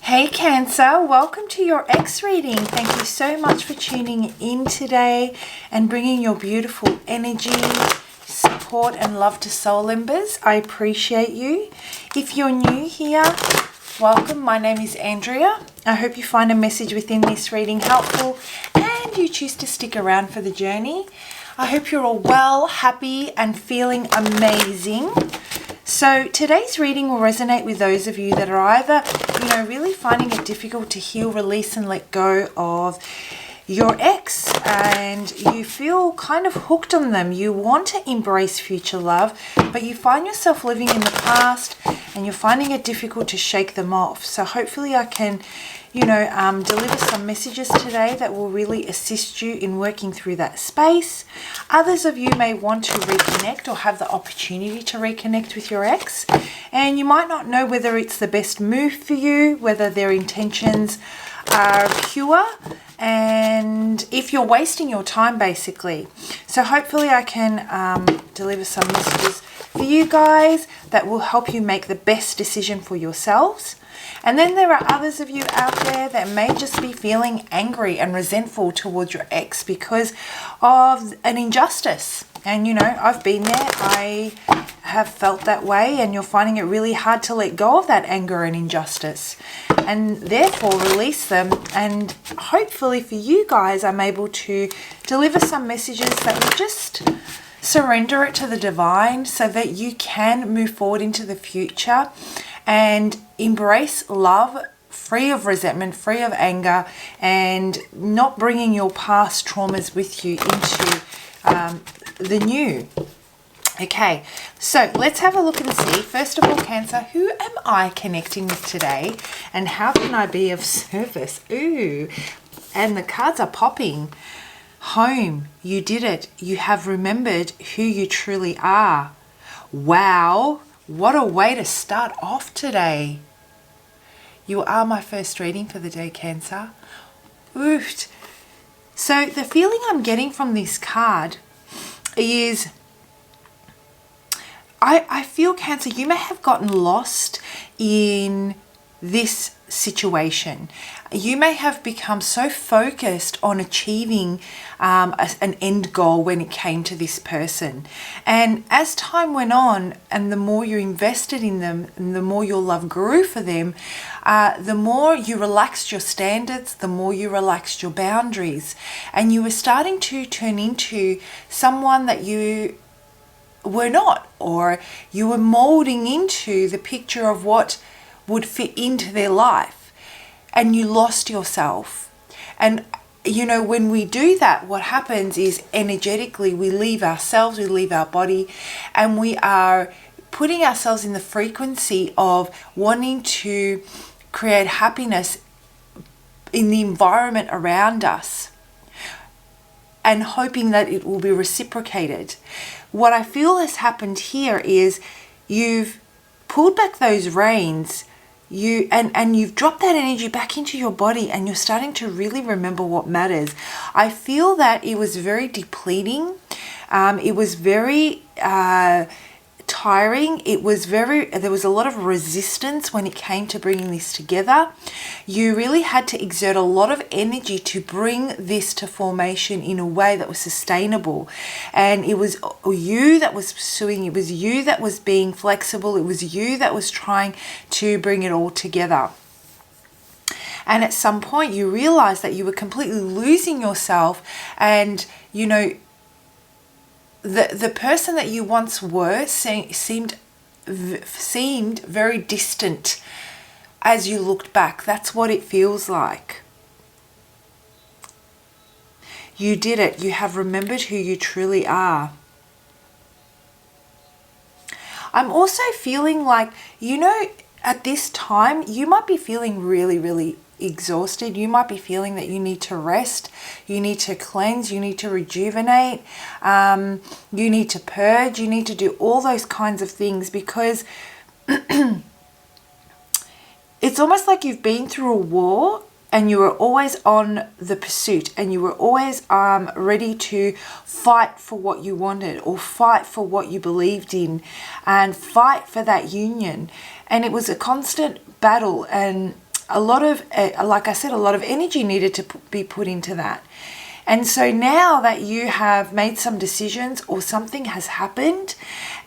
Hey Cancer, welcome to your X reading. Thank you so much for tuning in today and bringing your beautiful energy, support and love to soul embers. I appreciate you. If you're new here, welcome. My name is Andrea. I hope you find a message within this reading helpful and you choose to stick around for the journey. I hope you're all well, happy and feeling amazing. So today's reading will resonate with those of you that are either, really finding it difficult to heal, release and let go of your ex and you feel kind of hooked on them. You want to embrace future love, but you find yourself living in the past and you're finding it difficult to shake them off. So hopefully I can, deliver some messages today that will really assist you in working through that space. Others of you may want to reconnect or have the opportunity to reconnect with your ex, and you might not know whether it's the best move for you, whether their intentions are pure, and if you're wasting your time basically. So hopefully I can deliver some messages for you guys that will help you make the best decision for yourselves. And then there are others of you out there that may just be feeling angry and resentful towards your ex because of an injustice. And I've been there, I have felt that way, and you're finding it really hard to let go of that anger and injustice and therefore release them. And hopefully for you guys, I'm able to deliver some messages that will just surrender it to the divine so that you can move forward into the future and embrace love, free of resentment, free of anger, and not bringing your past traumas with you into the new. Okay, so let's have a look and see. First of all, Cancer, who am I connecting with today and how can I be of service? Ooh, and the cards are popping. Home, you did it. You have remembered who you truly are. Wow, what a way to start off today. You are my first reading for the day, Cancer. Oof. So the feeling I'm getting from this card is I feel, Cancer, you may have gotten lost in this situation. You may have become so focused on achieving an end goal when it came to this person. And as time went on and the more you invested in them and the more your love grew for them, the more you relaxed your standards, the more you relaxed your boundaries. And you were starting to turn into someone that you were not, or you were molding into the picture of what would fit into their life, and you lost yourself. And when we do that, what happens is energetically we leave ourselves, we leave our body, and we are putting ourselves in the frequency of wanting to create happiness in the environment around us and hoping that it will be reciprocated. What I feel has happened here is you've pulled back those reins, and you've dropped that energy back into your body, and you're starting to really remember what matters. I feel that it was very depleting. It was very tiring. There was a lot of resistance when it came to bringing this together. You really had to exert a lot of energy to bring this to formation in a way that was sustainable. And it was you that was pursuing, it was you that was being flexible, it was you that was trying to bring it all together. And at some point you realized that you were completely losing yourself, and the person that you once were seemed very distant as you looked back. That's what it feels like. You did it. You have remembered who you truly are. I'm also feeling like, at this time, you might be feeling really, really exhausted. You might be feeling that you need to rest, you need to cleanse, you need to rejuvenate, you need to purge, you need to do all those kinds of things, because it's almost like you've been through a war and you were always on the pursuit, and you were always ready to fight for what you wanted, or fight for what you believed in, and fight for that union. And it was a constant battle, and a lot of, like I said, a lot of energy needed to be put into that. And so now that you have made some decisions or something has happened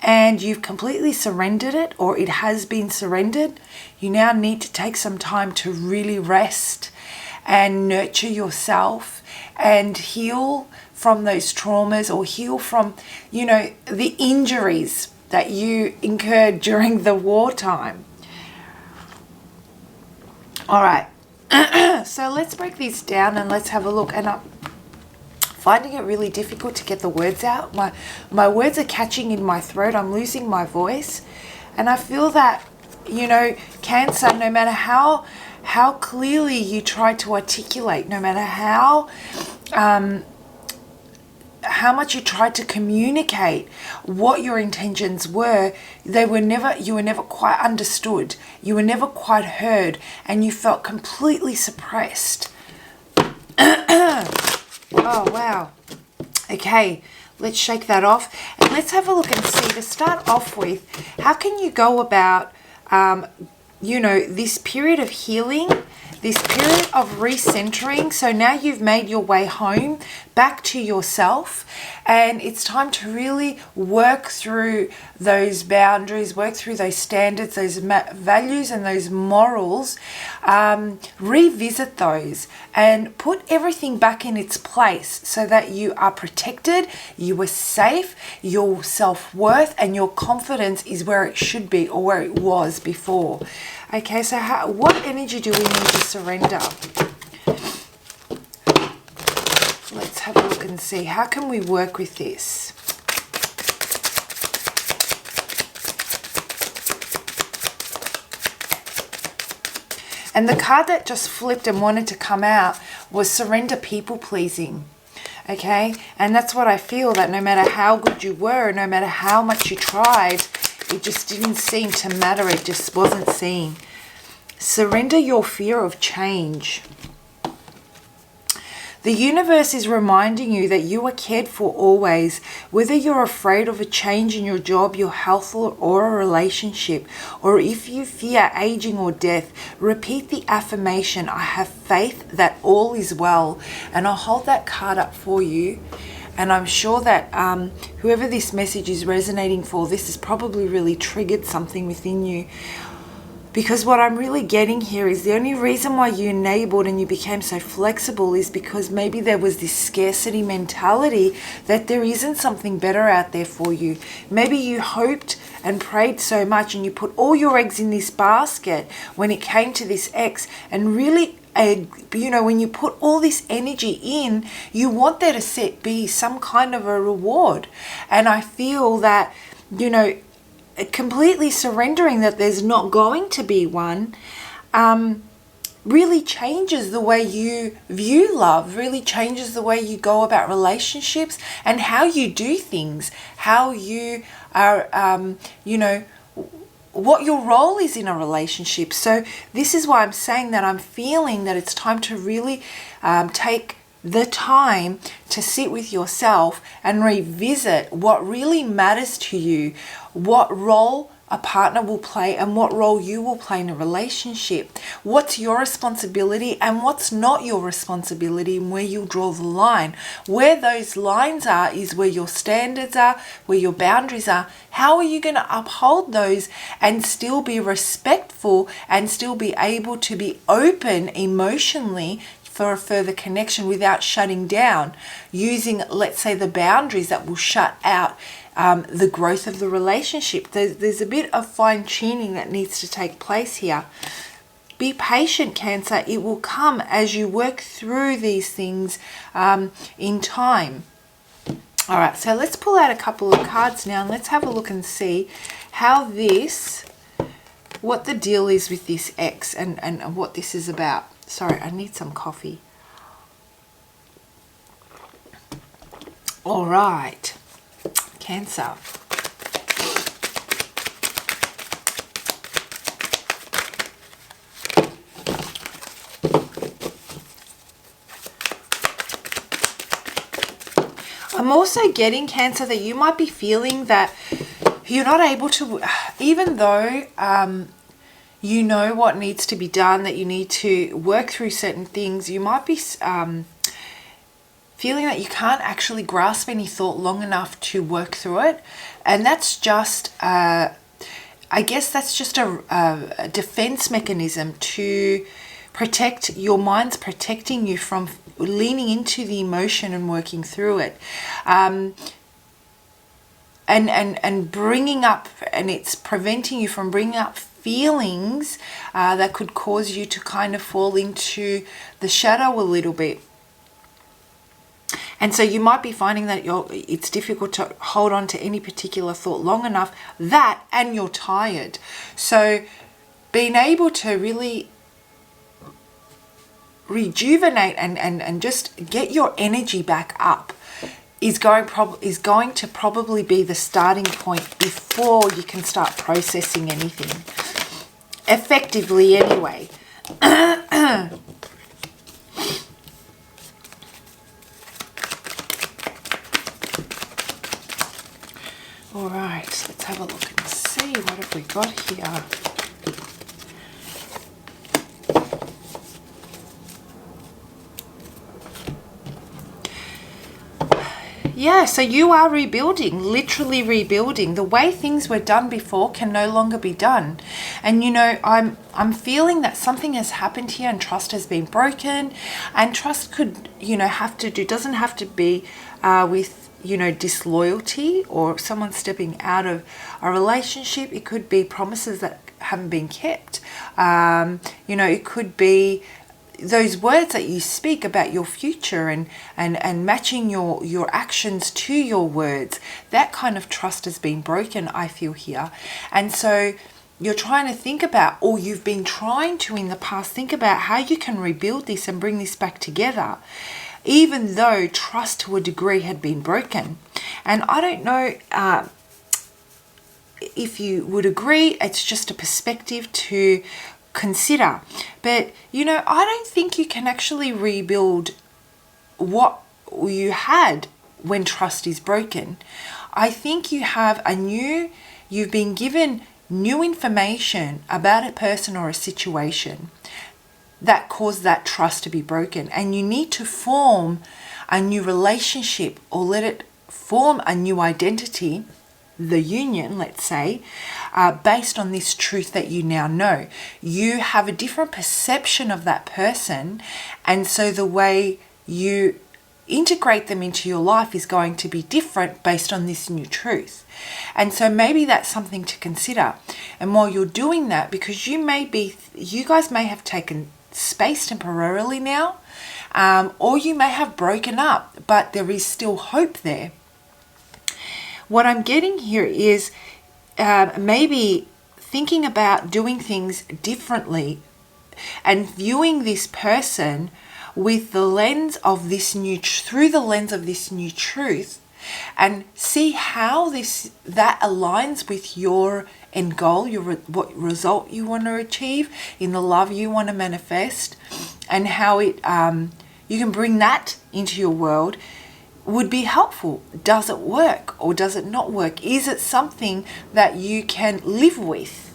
and you've completely surrendered it, or it has been surrendered, you now need to take some time to really rest and nurture yourself and heal from those traumas, or heal from, you know, the injuries that you incurred during the wartime. All right, so let's break these down and let's have a look. And I'm finding it really difficult to get the words out. My words are catching in my throat. I'm losing my voice. And I feel that, you know, Cancer, no matter how clearly you try to articulate, no matter how much you tried to communicate what your intentions were, you were never quite understood. You were never quite heard, and you felt completely suppressed. Oh, wow. Okay, let's shake that off. And let's have a look and see, to start off with, how can you go about, you know, this period of healing, this period of recentering. So now you've made your way home, back to yourself, and it's time to really work through those boundaries, work through those standards, those values and those morals, revisit those and put everything back in its place so that you are protected, you are safe, your self-worth and your confidence is where it should be, or where it was before. Okay, so what energy do we need to surrender? Let's have a look and see. How can we work with this? And the card that just flipped and wanted to come out was surrender people pleasing. Okay, and that's what I feel, that no matter how good you were, no matter how much you tried, it just didn't seem to matter. It just wasn't seen. Surrender your fear of change. The universe is reminding you that you are cared for always, whether you're afraid of a change in your job, your health, or a relationship, or if you fear aging or death. Repeat the affirmation, I have faith that all is well. And I'll hold that card up for you. And I'm sure that whoever this message is resonating for, this has probably really triggered something within you. Because what I'm really getting here is the only reason why you enabled and you became so flexible is because maybe there was this scarcity mentality that there isn't something better out there for you. Maybe you hoped and prayed so much and you put all your eggs in this basket when it came to this ex, and really, you know, when you put all this energy in, you want there to be some kind of a reward. And I feel that, you know, completely surrendering that there's not going to be one really changes the way you view love, really changes the way you go about relationships and how you do things, how you are, you know, what your role is in a relationship. So this is why I'm saying that I'm feeling that it's time to really take the time to sit with yourself and revisit what really matters to you, what role a partner will play and what role you will play in a relationship, what's your responsibility and what's not your responsibility, and where you'll draw the line. Where those lines are is where your standards are, where your boundaries are. How are you going to uphold those and still be respectful and still be able to be open emotionally for a further connection without shutting down, using, let's say, the boundaries that will shut out the growth of the relationship? There's a bit of fine tuning that needs to take place here. Be patient, Cancer. It will come as you work through these things in time. All right, so let's pull out a couple of cards now and let's have a look and see how what the deal is with this ex and what this is about. Sorry, I need some coffee. All right, Cancer. I'm also getting, Cancer, that you might be feeling that you're not able to, even though you know what needs to be done, that you need to work through certain things. You might be feeling that you can't actually grasp any thought long enough to work through it. And that's just, I guess that's just a defense mechanism to protect, your mind's protecting you from leaning into the emotion and working through it. And bringing up, and it's preventing you from bringing up feelings that could cause you to kind of fall into the shadow a little bit. And so you might be finding that it's difficult to hold on to any particular thought long enough, that, and you're tired. So being able to really rejuvenate and just get your energy back up is going to probably be the starting point before you can start processing anything effectively anyway. All right, let's have a look and see what have we got here. Yeah, so you are rebuilding, literally rebuilding. The way things were done before can no longer be done. And you know, I'm feeling that something has happened here and trust has been broken. And trust could, you know, doesn't have to be with, you know, disloyalty or someone stepping out of a relationship. It could be promises that haven't been kept. You know, it could be those words that you speak about your future and matching your actions to your words. That kind of trust has been broken, I feel here. And so you're trying to think about, or you've been trying to in the past, think about how you can rebuild this and bring this back together, even though trust to a degree had been broken. And I don't know if you would agree, it's just a perspective to consider. But you know, I don't think you can actually rebuild what you had when trust is broken. I think you've been given new information about a person or a situation that caused that trust to be broken, and you need to form a new relationship or let it form a new identity, the union, let's say, based on this truth that you now know. You have a different perception of that person, and so the way you integrate them into your life is going to be different based on this new truth. And so maybe that's something to consider. And while you're doing that, because you guys may have taken space temporarily now, or you may have broken up, but there is still hope there. What I'm getting here is maybe thinking about doing things differently and viewing this person with the lens of this through the lens of this new truth, and see how that aligns with your end goal, what result you want to achieve in the love you want to manifest, and how you can bring that into your world. Would be helpful. Does it work or does it not work? Is it something that you can live with?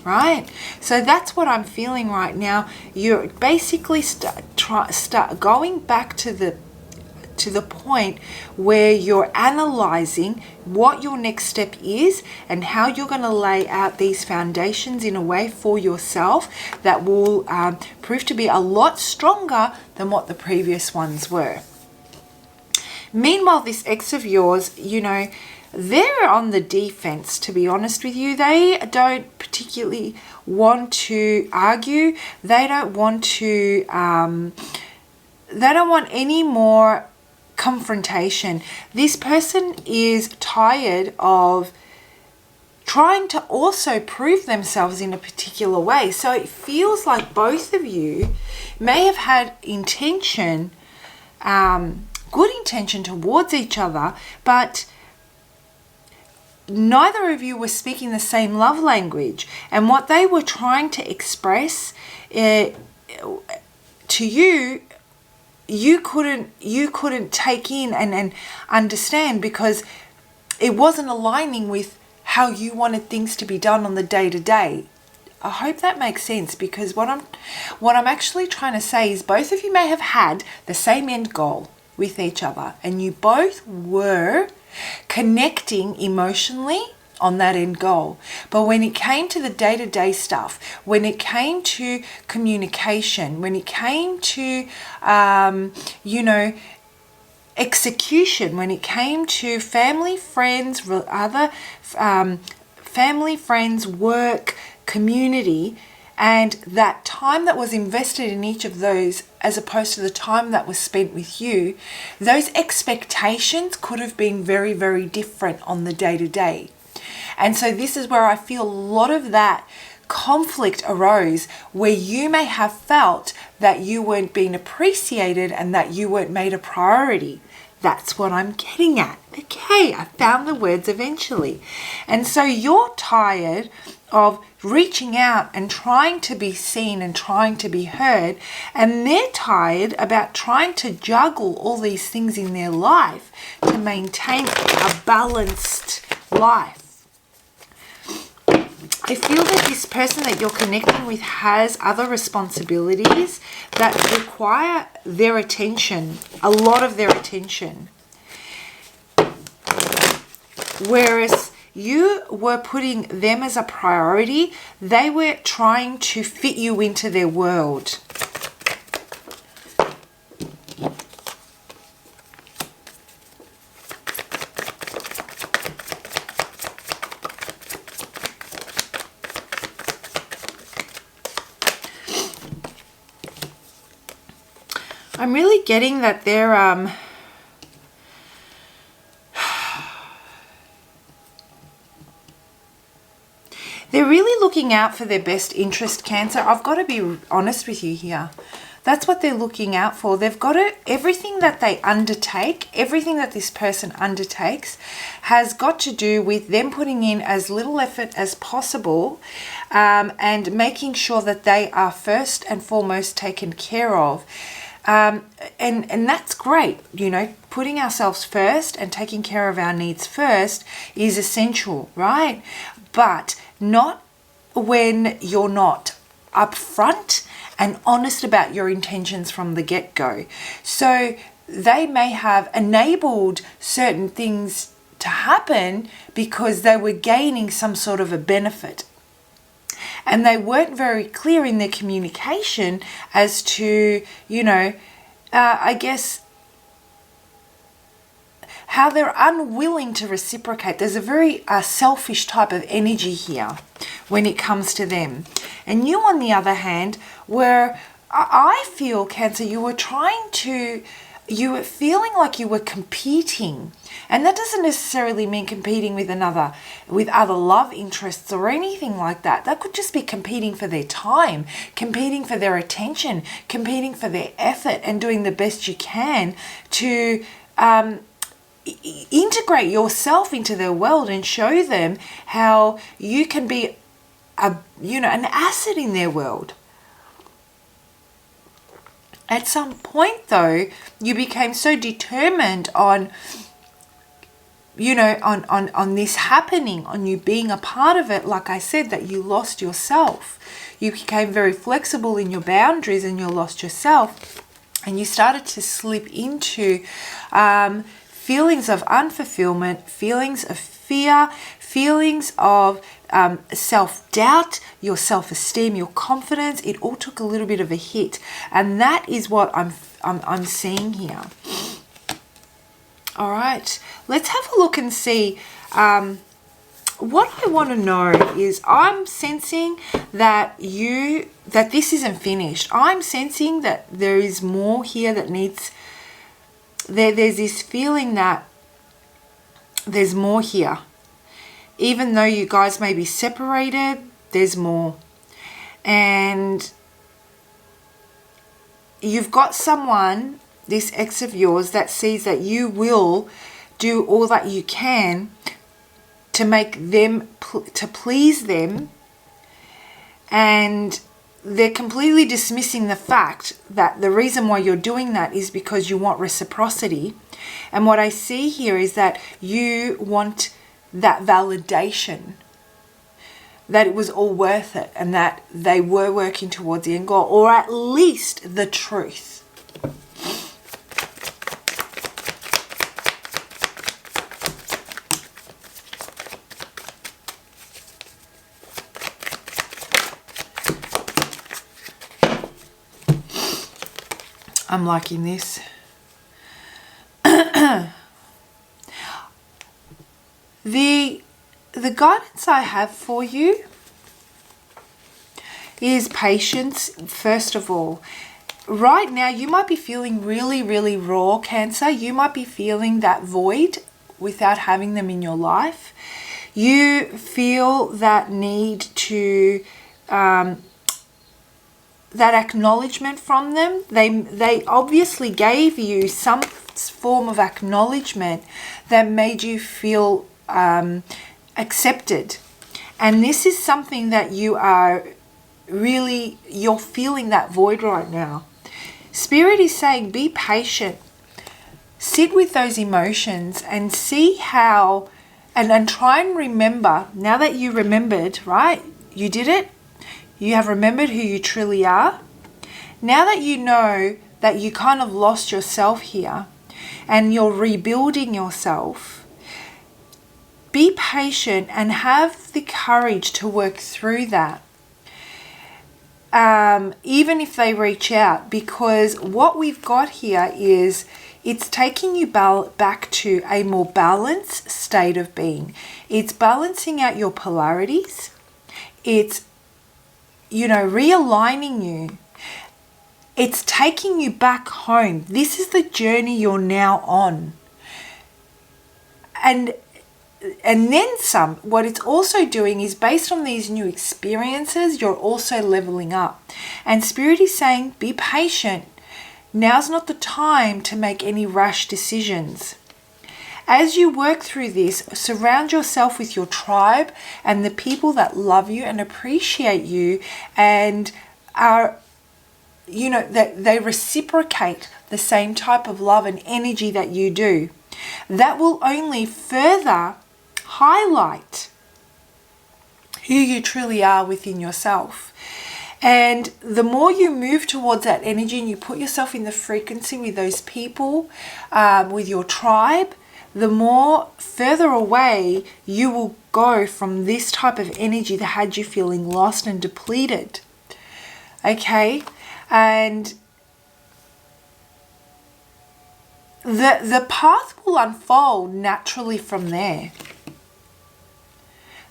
Right? So that's what I'm feeling right now. You're basically start going back to the point where you're analyzing what your next step is and how you're going to lay out these foundations in a way for yourself that will prove to be a lot stronger than what the previous ones were. Meanwhile, this ex of yours, you know, they're on the defense, to be honest with you. They don't particularly want to argue. They don't want any more confrontation. This person is tired of trying to also prove themselves in a particular way. So it feels like both of you may have had intention, good intention towards each other, but neither of you were speaking the same love language. And what they were trying to express to you, you couldn't take in and understand, because it wasn't aligning with how you wanted things to be done on the day-to-day I hope that makes sense, because what I'm actually trying to say is both of you may have had the same end goal with each other, and you both were connecting emotionally on that end goal. But when it came to the day-to-day stuff, when it came to communication, when it came to, execution, when it came to family, friends, other family, friends, work, community, and that time that was invested in each of those as opposed to the time that was spent with you, those expectations could have been very, very different on the day-to-day. And so this is where I feel a lot of that conflict arose, where you may have felt that you weren't being appreciated and that you weren't made a priority. That's what I'm getting at. Okay, I found the words eventually. And so you're tired of reaching out and trying to be seen and trying to be heard, and they're tired about trying to juggle all these things in their life to maintain a balanced life. I feel that this person that you're connecting with has other responsibilities that require their attention, a lot of their attention. Whereas you were putting them as a priority, they were trying to fit you into their world. I'm really getting that they're really looking out for their best interest, Cancer. I've got to be honest with you here. That's what they're looking out for. They've got to, everything that they undertake, everything that this person undertakes has got to do with them putting in as little effort as possible, and making sure that they are first and foremost taken care of. And that's great, putting ourselves first and taking care of our needs first is essential, right? But not when you're not upfront and honest about your intentions from the get-go. So they may have enabled certain things to happen because they were gaining some sort of a benefit. And they weren't very clear in their communication as to, I guess, how they're unwilling to reciprocate. There's a very selfish type of energy here when it comes to them. And you, on the other hand, I feel, Cancer, you were feeling like you were competing. And that doesn't necessarily mean competing with other love interests or anything like that. That could just be competing for their time, competing for their attention, competing for their effort, and doing the best you can to integrate yourself into their world and show them how you can be an asset in their world. At some point, though, you became so determined on this happening, on you being a part of it, like I said, that you lost yourself. You became very flexible in your boundaries and you lost yourself. And you started to slip into feelings of unfulfillment, feelings of fear, feelings of self-doubt, your self-esteem, your confidence. It all took a little bit of a hit. And that is what I'm seeing here. All right, let's have a look and see. What I want to know is, I'm sensing that this isn't finished. I'm sensing that there is more here that needs. There's this feeling that there's more here. Even though you guys may be separated, there's more. And you've got someone, this ex of yours, that sees that you will do all that you can to make them, to please them, and they're completely dismissing the fact that the reason why you're doing that is because you want reciprocity. And what I see here is that you want that validation. that it was all worth it and that they were working towards the end goal, or at least the truth. I'm liking this. The guidance I have for you is patience, first of all. Right now, you might be feeling really, really raw, Cancer. You might be feeling that void without having them in your life. You feel that need to, that acknowledgement from them. They obviously gave you some form of acknowledgement that made you feel accepted. And this is something that you're feeling that void right now. Spirit is saying, be patient. Sit with those emotions and see how, and try and remember, now that you remembered, right? You did it. You have remembered who you truly are. Now that you know that you kind of lost yourself here and you're rebuilding yourself, be patient and have the courage to work through that. Even if they reach out, because what we've got here is it's taking you back to a more balanced state of being. It's balancing out your polarities. It's, realigning you. It's taking you back home. This is the journey you're now on. And then some. What it's also doing is, based on these new experiences, you're also leveling up. And Spirit is saying, be patient. Now's not the time to make any rash decisions. As you work through this, surround yourself with your tribe and the people that love you and appreciate you and are, that they reciprocate the same type of love and energy that you do. That will only further highlight who you truly are within yourself. And the more you move towards that energy and you put yourself in the frequency with those people, with your tribe, the more further away you will go from this type of energy that had you feeling lost and depleted. Okay? And the path will unfold naturally from there.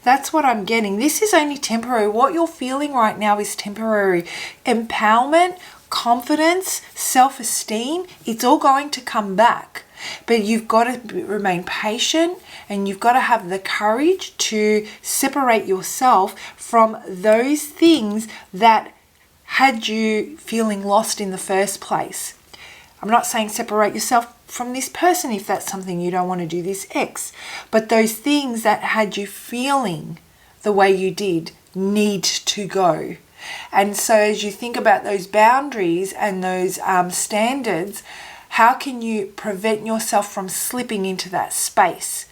That's what I'm getting. This is only temporary. What you're feeling right now is temporary. Empowerment, confidence, self-esteem, it's all going to come back. But you've got to remain patient and you've got to have the courage to separate yourself from those things that had you feeling lost in the first place. I'm not saying separate yourself from this person if that's something you don't want to do, this ex. But those things that had you feeling the way you did need to go. And so as you think about those boundaries and those standards, how can you prevent yourself from slipping into that space?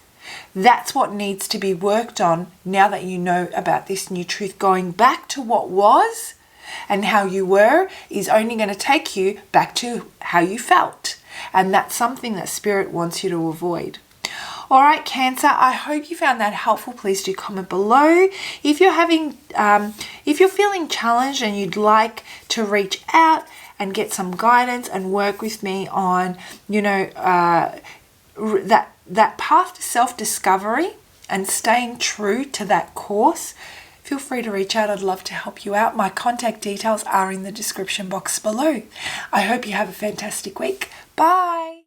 That's what needs to be worked on now that you know about this new truth. Going back to what was and how you were is only going to take you back to how you felt. And that's something that Spirit wants you to avoid. All right, Cancer, I hope you found that helpful. Please do comment below. If you're feeling challenged and you'd like to reach out and get some guidance and work with me on, that path to self-discovery and staying true to that course, feel free to reach out. I'd love to help you out. My contact details are in the description box below. I hope you have a fantastic week. Bye.